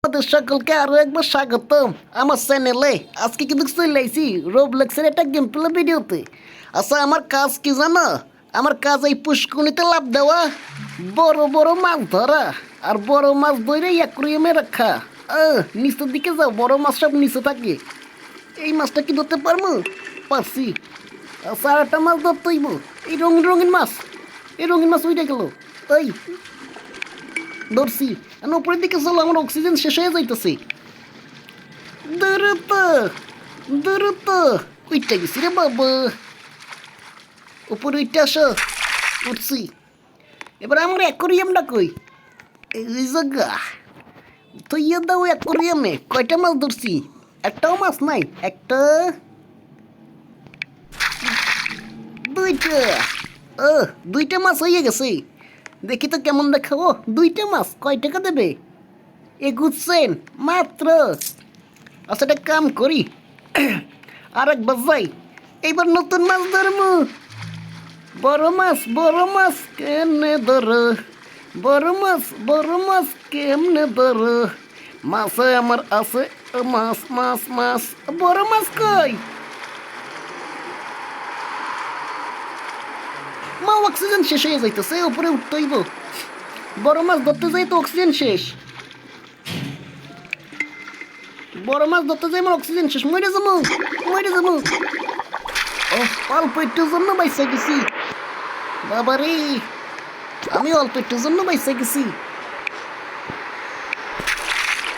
আপনাদের সকলকে আরো একবার স্বাগতম আমার চ্যানেলে। আজকে কিন্তু চলে আইছি রোবলক্সের একটা গেম প্লে ভিডিওতে। আচ্ছা, আমার কাজ কি জানো? আমার কাজ এই পুষ্করিণীতে লাফ দেওয়া, বড় বড় মাছ ধরা, আর বড় মাছ ধরে অ্যাকুরিয়ামে রাখা। নিচের দিকে যাও, বড় মাছ সব নিচে থাকে। এই মাছটা কি ধরতে পারবো? পারছি। আচ্ছা, আর একটা মাছ ধরতে হইব। এই রঙিন রঙিন মাছ, এই রঙিন মাছ উঠে গেল। ওই ধরছি। আর উপরের দিকে চলো, আমার অক্সিজেন শেষ হয়ে যাইতেছে। দ্রুত দ্রুত উইটা গেছি রে বাবা। উপরে উইটা আসো। উঠছি। এবার আমার অ্যাকোরিয়ামটা কই? এই জায়গা থইয়া দাও অ্যাকোরিয়ামে। কয়টা মাছ ধরছি? একটাও মাছ নাই। একটা, দুইটা। ও, দুইটা মাছ হয়ে গেছে। দেখি তো কেমন দেখাবো। দুইটা মাছ কয় টাকা দেবে? 21 মাত্র। আচ্ছা, একটা কাম করি, আর একবার যাই। এইবার নতুন মাছ ধরবো। বড় মাছ কেমনে ধরো? বড় মাছ কেমনে ধরো? মাছে আমার আছে। মাছ মাছ মাছ। বড় মাছ কই? মা, অক্সিজেন শেষ হয়ে যাইতেছে, উপরে উঠতে হইব। বড় মাছ ধরতে যাই তো অক্সিজেন শেষ। বড় মাছ ধরতে যাই, আমার অক্সিজেন শেষ। মরে যাবো, মরে যাবো। অল্প একটুর জন্য বাইসা গেছি। বাবারে, আমি অল্প একটুর জন্য বাইসা গেছি।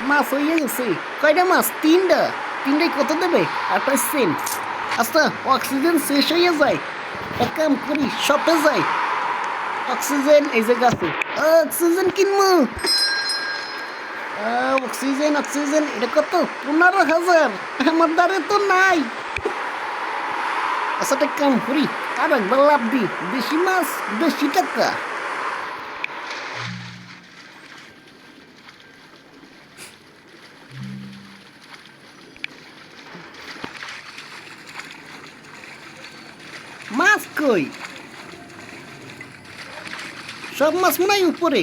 মাছ হয়ে গেছে। কয়টা মাছ? তিনটা। তিনটায় কত দেবে? 28 সেন্ট। আচ্ছা, অক্সিজেন শেষ হয়ে যায়, এক কাম করি, শপে যাই। অক্সিজেন এই যে গাছে। অক্সিজেন কিনবো। অক্সিজেন অক্সিজেন এটা কত? 15,000। আমার দ্বারে তো নাই। আচ্ছা, একটা কাম করি, আর একবার লাভ দিই। বেশি মাছ বেশি টাকা। মাছ কই? সব মাছ মনে হয় উপরে।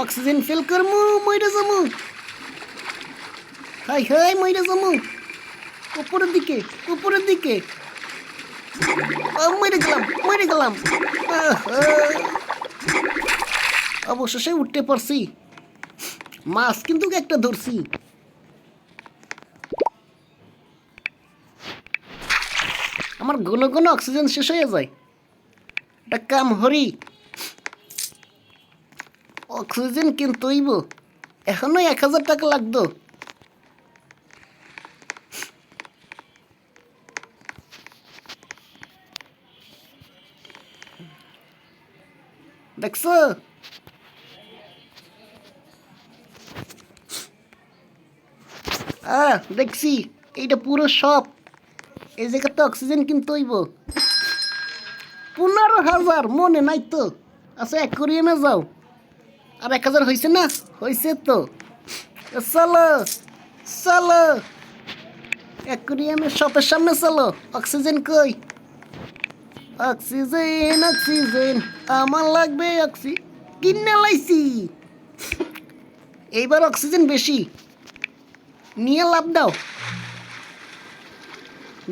অক্সিজেন ফেল করমু, মইরা যামু। হাই হাই, মইরা যামু। উপরের দিকে, উপরের দিকে। মরে গেলাম, মরে গেলাম। অবশেষে উঠতে পারছি। মাছ কিন্তু একটা ধরছি। আমার ঘন ঘন অক্সিজেন শেষ হয়ে যায়। একটা কাম হরি, অক্সিজেন কিন্তু হইব। এখনো 1000 টাকা লাগতো। দেখছো? দেখছি। এইটা পুরো সব। এই জায়গাতে অক্সিজেন কিন্তু হইব। 15,000 মনে নাই তো। আচ্ছা, অ্যাকোরিয়ামে যাও। আর 1000 হয়েছে না? হয়েছে তো। চলো চলো, অ্যাকোরিয়ামের শপের সামনে চলো। অক্সিজেন কই? অক্সিজেন অক্সিজেন আমার লাগবে। কিনে লাইছি। এইবার অক্সিজেন বেশি নিয়ে লাভ দাও।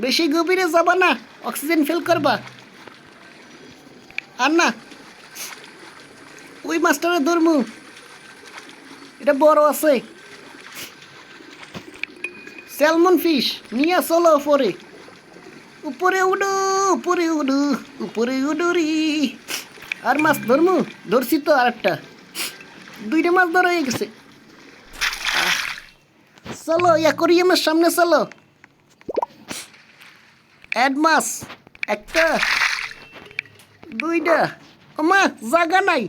বেশি গভীরে যাবা না, অক্সিজেন ফেল করবা। আর না, ওই মাস্টারের ধর্ম এটা বড় আছে। স্যালমন ফিশ নিয়ে চলো উপরে। উপরে উডো, উপরে উডু, উপরে উডুরি। আর মাছ ধরমু? ধরছি তো আর একটা। দুইটা মাছ ধরা হয়ে গেছে। চলো অ্যাকোরিয়ামের সামনে চলো। অ্যাড মাছ একটা, দুইটা। মা, জায়গা নাই।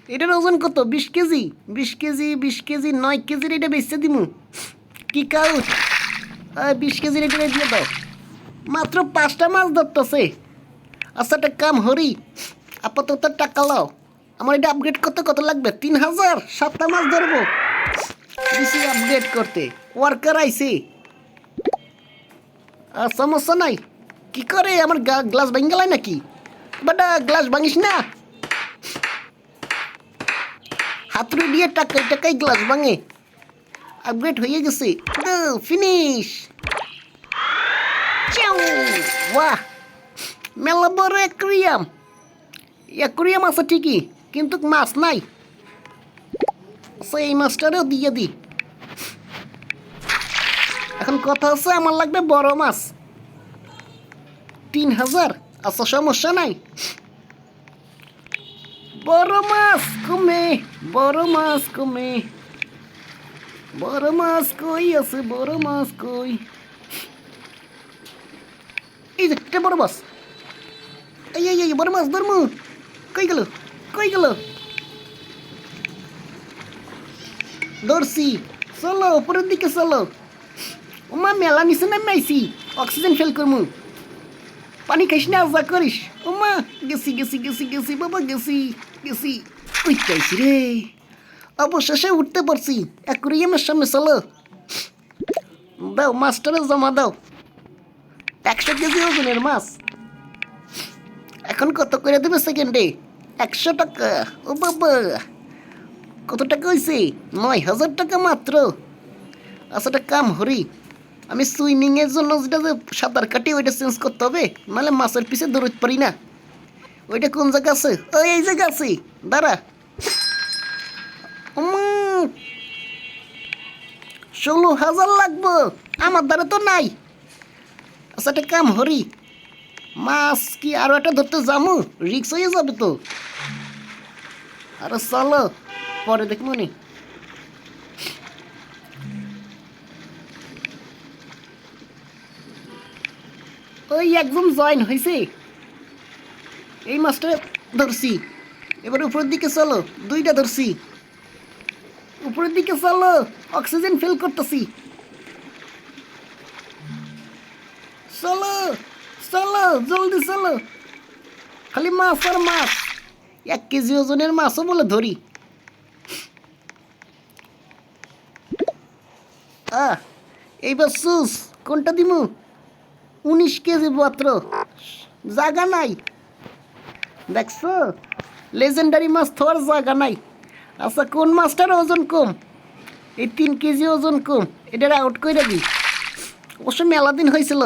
এটার ওজন কত? 20 কেজি। 20 কেজি, 20 কেজি, 9 কেজির এটা বেচতে দিমু। কি কাউট? 20 কেজির এটা দিয়ে দাও। মাত্র 5টা মাছ ধরতেছে। আচ্ছা, একটা কাম হরি, আপাতত টাকা লাও। আমার এটা আপগ্রেড করতে কত লাগবে? 3000। 7টা মাছ ধরবো। বেশি আপগ্রেড করতে ওয়ার্কার আইছে। সমস্যা নাই। কি করে আমার গ্লাস ভেঙে গেলাই নাকি? বাট গ্লাস ভাঙিস না। হাতুড়ি দিয়ে টাকায় টাকায় গ্লাস ভাঙে। আপগ্রেড হয়ে গেছে। ফিনিশ। বাহ, মেলা বড় অ্যাকুরিয়াম। অ্যাকুরিয়াম আছে ঠিকই, কিন্তু মাছ নাই। এই মাছটারেও দিয়ে দিই। এখন কথা হচ্ছে আমার লাগবে বড় মাছ। 3000। আচ্ছা, সমস্যা নাই। বড় মাছ কমে, বড় মাছ কমে। বড় মাছ কই আছে, বড় মাছ কই? এই যে একটা বড় মাছ। এই বড় মাছ ধর্ম কই গেল, কই গেল? ধরছি। চলো উপরের দিকে চলো। ওমা, মেলা নিচে নামাইছি। অক্সিজেন ফেল করমু। পানি খাইস না, যা করিস। ওমা, গেছি গেছি গেছি গেছি বাবা, গেছি গেছি। উঠতেছি রে, অবশেষে উঠতে পারছি। অ্যাকুরিয়ামের সামনে চলো। দাও মাছটারে জমা দাও। 100 কেজি ওজনের মাছ। এখন কত করে দেবে সেকেন্ডে? 100 টাকা। ও বাবা, কত টাকা হয়েছে? 9000 টাকা মাত্র। আচ্ছা, একটা কাম হরি, আমি সুইমিং এর জন্য যেটা যে সাঁতার কাটি ওইটা চেঞ্জ করতে হবে, নাহলে মাছের পিছে দৌড়তে পারি না। ওইটা কোন জায়গা আছে? ওই এই জায়গা আছে, দাঁড়া। 16,000 লাগবো, আমার দ্বারা তো নাই। আচ্ছা, একটা কাম হরি, মাছ কি আরো একটা ধরতে যামু? রিক্স হয়ে যাবে তো। আরে চলো, পরে দেখবো নি। ওই একদম জয়েন হয়েছে। এই মাছটা ধরছি। এবার উপরের দিকে চলো। 2টা ধরছি। উপরের দিকে চলো, অক্সিজেন ফিল করতেছি। চলো চলো, জলদি চলো। খালি মাছ আর মাছ। 1 কেজি ওজনের মাছও বলে ধরি। এইবার সুস কোনটা দিমু? 19 কেজি মাত্র, জায়গা নাই। দেখছো, লেজেন্ডারি মাছ থোয়ার জায়গা নাই। আচ্ছা, কোন মাছটার ওজন কম? এই 3 কেজি ওজন কম, এটার আউট করে দিই। অবশ্য মেলা দিন হয়েছিল।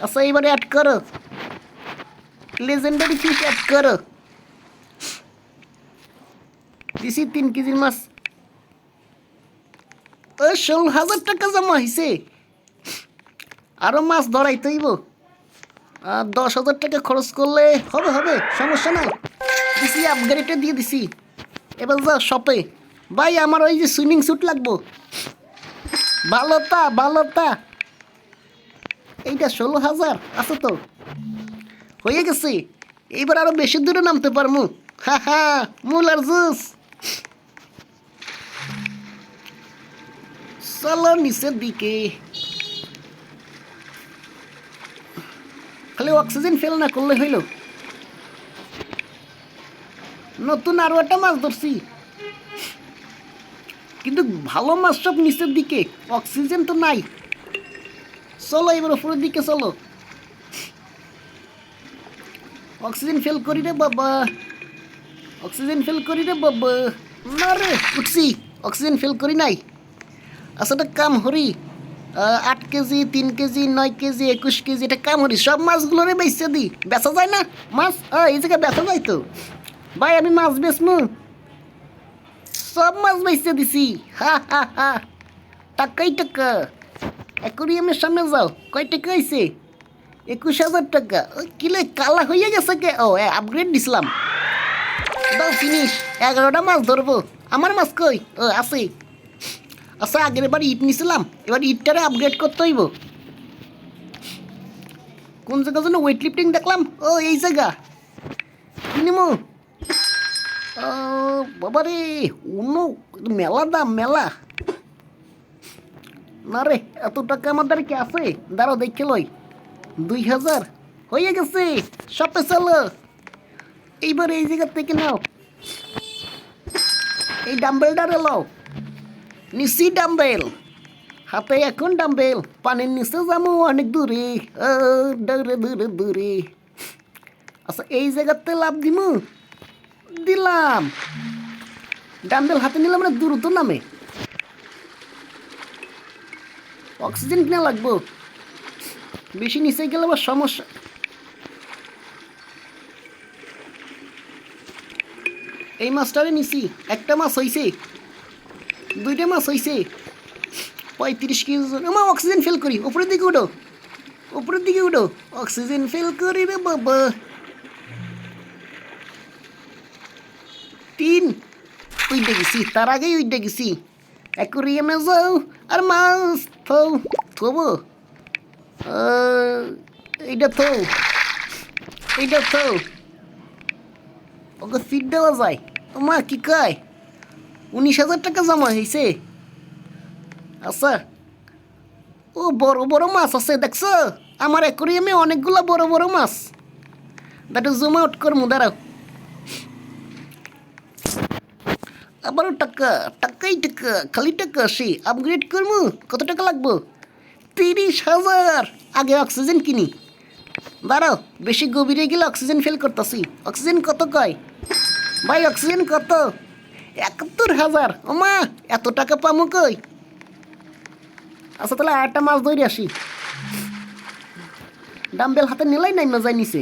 আচ্ছা, এবারে অ্যাড করো, লেজেন্ডারি ফিশ অ্যাড করো। দিছি 3 কেজির মাছ। 16,000 টাকা জমা হয়েছে। আরো মাছ ধরাইতে হইব। 10,000 টাকা খরচ করলে হবে, হবে, সমস্যা নাই। দিছি, আপগ্রেডটা দিয়ে দিছি। এবার যা শপে। ভাই, আমার ওই যে সুইমিং স্যুট লাগবো। ভালোটা ভালোটা। এইটা 16,000 আছে তো, হয়ে গেছে। এইবার আরো বেশি দূরে নামতে পারমু। হা হা, মুলার জুস। চলো নিচের দিকে। খালি অক্সিজেন ফেল না করলে হইল। নতুন আরো একটা মাছ ধরছি, কিন্তু ভালো মাছ সব নিচের দিকে, অক্সিজেন তো নাই। চলো এবার উপরের দিকে চলো। অক্সিজেন ফেল করি রে বাবা, অক্সিজেন ফেল করি রে বাবা। না রে, উঠছি, অক্সিজেন ফেল করি নাই। আচ্ছা, একটা কাম হরি, 8 কেজি, 3 কেজি, 9 কেজি, 21 কেজি, এটা কাম হরি। সব মাছগুলো রে বেচতে দিই। বেচা যায় না মাছ? এই জায়গায় বেচা যায় তো। ভাই, আমি মাছ বেচমু। সব মাছ বেচতে দিছি। হা হা হা, টাকাই টাকা। অ্যাকুরিয়ামের সামনে যাও। কয় টাকা হয়েছে? 21,000 টাকা। ওই কিলে কালা হয়ে গেছে কে? আপগ্রেড দিছিলাম। দাও ফিনিশ। 11টা মাছ ধরবো। আমার মাছ কই? আছে। আচ্ছা, আগের এবার ইট নিছিলাম, এবার ইটটারে আপগ্রেড করতে হইব। কোন জায়গা যেন ওয়েট লিফটিং দেখলাম। এই জায়গা। কি নিমু? বাবারে, মেলা দাম, মেলা। না রে, এত টাকা আমাদের কি আছে? দাঁড়াও দেখে লই। 2,000 হয়ে গেছে। শপে চলো। এইবার এই জায়গা থেকে নাও। এই ডাম্বেলটারে লাও। নিচি ডাম্বেল। হাতে এখন ডাম্বেল। পানির নিচে যাবো অনেক দূরে। দূরে দূরে দূরে। আচ্ছা, এই জায়গাতে লাভ দিমু। দিলাম। ডাম্বেল হাতে নিলে মানে দ্রুত নামে। অক্সিজেন কিনা লাগবো, বেশি নিচে গেলে আবার সমস্যা। এই মাছটারে নিছি, একটা মাছ হইছে, দুইটা মাছ হইছে, 35 কেজি ওজন। আমার অক্সিজেন ফেল করি, উপরের দিকে উঠো, উপরের দিকে উঠো, অক্সিজেন ফেল করি রে বাবা। 3 উইডে গেছি, তার আগেই উইডে গেছি। অ্যাকুরিয়ামে যাও আর মাছ থৌ, থবো এইটা থৌ, এইটা থৌ, ওকে ফিট দেওয়া যায়। ও মা কি কয়, 19,000 টাকা জমা হয়েছে। আচ্ছা, ও বড় বড় মাছ আছে দেখছো, আমার অ্যাকুরিয়ামে অনেকগুলো বড় বড় মাছ। দাঁড়া জুম আউট করমু, দাঁড়াও। আবারও টাকা, টাকাই টাকা, খালি টাকা আসে। আপগ্রেড করবো, কত টাকা লাগবো? 30,000। আগে অক্সিজেন কিনি, দাঁড়াও, বেশি গভীরে গেলে অক্সিজেন ফেল করতেছি। অক্সিজেন কত কয় ভাই, অক্সিজেন কত? 71,000। ও মা, এত টাকা পামু কই? আচ্ছা তাহলে আরেকটা মাছ ধরে আসি। ডাম্বেল হাতে নিলেই নাই মজাই নিচে,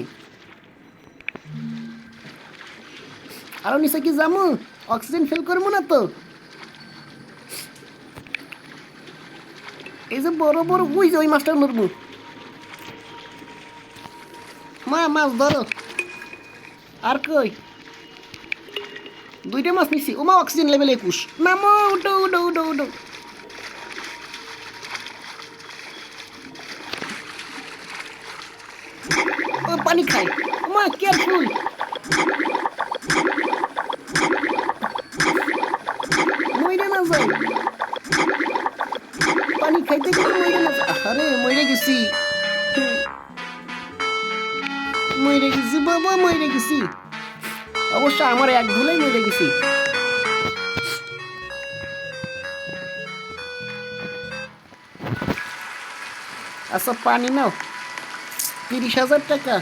আরো নিচে কি যামু? অক্সিজেন ফেল করবো না তো? এই যে বড় বড় ওই যে ওই মাছটা নড়বো। মা মাছ ধরো। আর কই, দুইটা মাছ নিছি। ও মা, অক্সিজেন লেভেল 21। নামো, উঠো উঠো উঠো উঠো। ও পানি খায়। ও মা, কেয়ারফুল। মইরে না যাই, পানি খাইতে গেলে মইরে না যাই। আরে মইরে গেছি, মইরে গেছি বাবা, মইরে গেছি। অবশ্য আমার এক ভুলেই মইরে গেছি। আচ্ছা পানি নাও, 30,000 টাকা।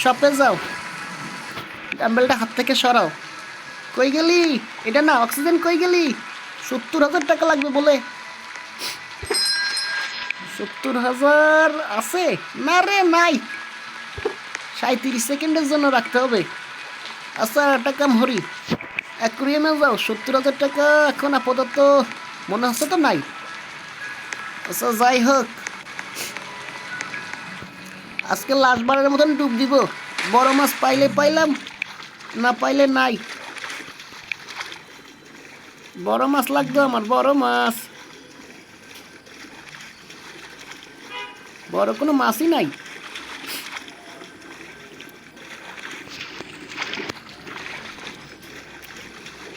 শপে যাও, ডাম্বেলটা হাত থেকে সরাও। কই গেলি? এটা না, অক্সিজেন কই গেলি? 70,000 টাকা লাগবে বলে। 70,000 আছে না রে? নাই, 37 সেকেন্ডের জন্য রাখতে হবে। আচ্ছা একটা কাম হরি, অ্যাকুরিয়ামে যাও। 70,000 টাকা এখন আপাতত মনে হচ্ছে তো নাই। আচ্ছা যাই হোক, আজকে লাস্টবারের মতন ডুব দিব। বড় মাছ পাইলে পাইলাম, না পাইলে নাই। বড় মাছ লাগবে আমার, বড় মাছ। বড় কোনো মাছই নাই।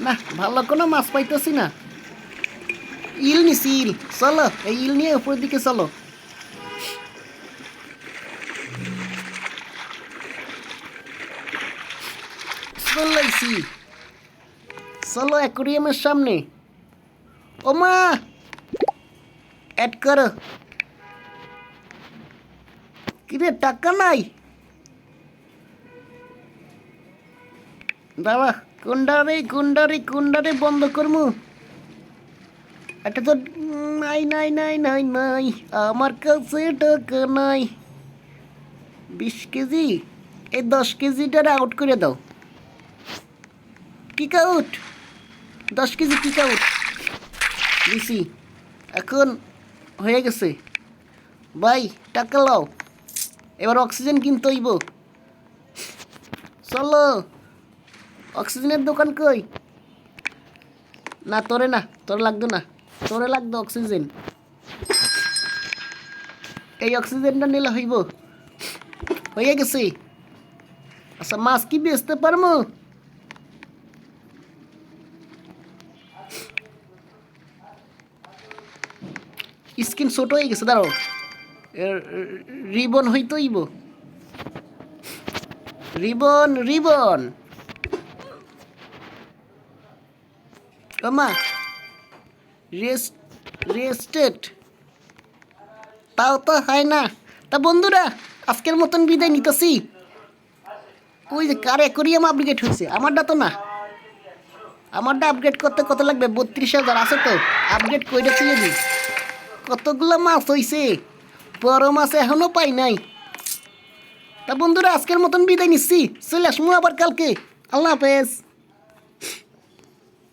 না, ভালো কোনো মাছ পাইতেছি না। ইল নিছি, ইল। চলো এই ইল নিয়ে উপরের দিকে চলো। চলাইছি, চলো অ্যাকুরিয়ামের সামনে। ও মা, অ্যাড করো। কিরে টাকা নাই? দাঁড়া, কুন্ডারে কুন্ডারে কুন্ডারে বন্ধ করমু। এটা তো নাই নাই নাই নাই নাই, আমার কাছে টাকা নাই। 20 কেজি, এই 10 কেজিটার আউট করে দাও। Kick out, 10 KG kick out দিছি। এখন হয়ে গেছে ভাই, টাকা লাও। এবার অক্সিজেন কিনতে হইব। চলো, অক্সিজেনের দোকান কই? না তোরে না, তোর লাগতো না, তোরে লাগতো অক্সিজেন। এই অক্সিজেনটা নিলে হইব। হয়ে গেছে। আচ্ছা মাছ কি বেচতে পারবো? স্কিন ছোট হয়ে গেছে, দাঁড়াও, রিবন হইতে হইব। রিবন রিবন, ওমা রেস্টেড, তাও তো হয় না। তা বন্ধুরা, আজকের মতন বিদায় নিতেছি। ওই যে কার অ্যাকুরিয়াম আপডেট হয়েছে, আমারটা তো না। আমারটা আপগ্রেড করতে কত লাগবে? 32,000 আছে তো, আপগ্রেড কইরা তুলে দিই। কতগুলো মাছ হইছে, বড় মাছ এখনো পাই নাই। তা বন্ধুরা, আজকের মতন বিদায় নিচ্ছি, চলে আসমু আবার কালকে। আল্লাহ হাফেজ।